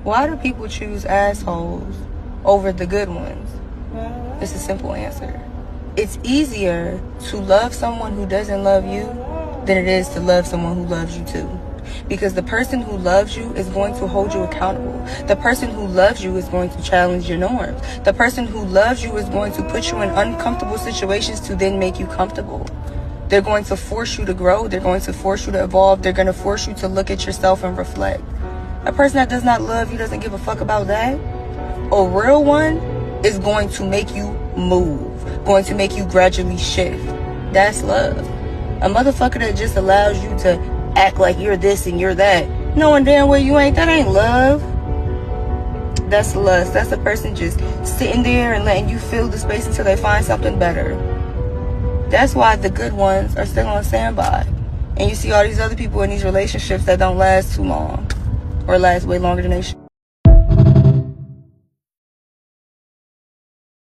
Why do people choose assholes over the good ones? It's a simple answer. It's easier to love someone who doesn't love you than it is to love someone who loves you too. Because the person who loves you is going to hold you accountable. The person who loves you is going to challenge your norms. The person who loves you is going to put you in uncomfortable situations to then make you comfortable. They're going to force you to grow. They're going to force you to evolve. They're going to force you to look at yourself and reflect. A person that does not love you doesn't give a fuck about that. A real one is going to make you move, going to make you gradually shift. That's love. A motherfucker that just allows you to act like you're this and you're that, knowing damn well you ain't, that ain't love. That's lust. That's a person just sitting there and letting you fill the space until they find something better. That's why the good ones are still on standby. And you see all these other people in these relationships that don't last too long, or last way longer than they should.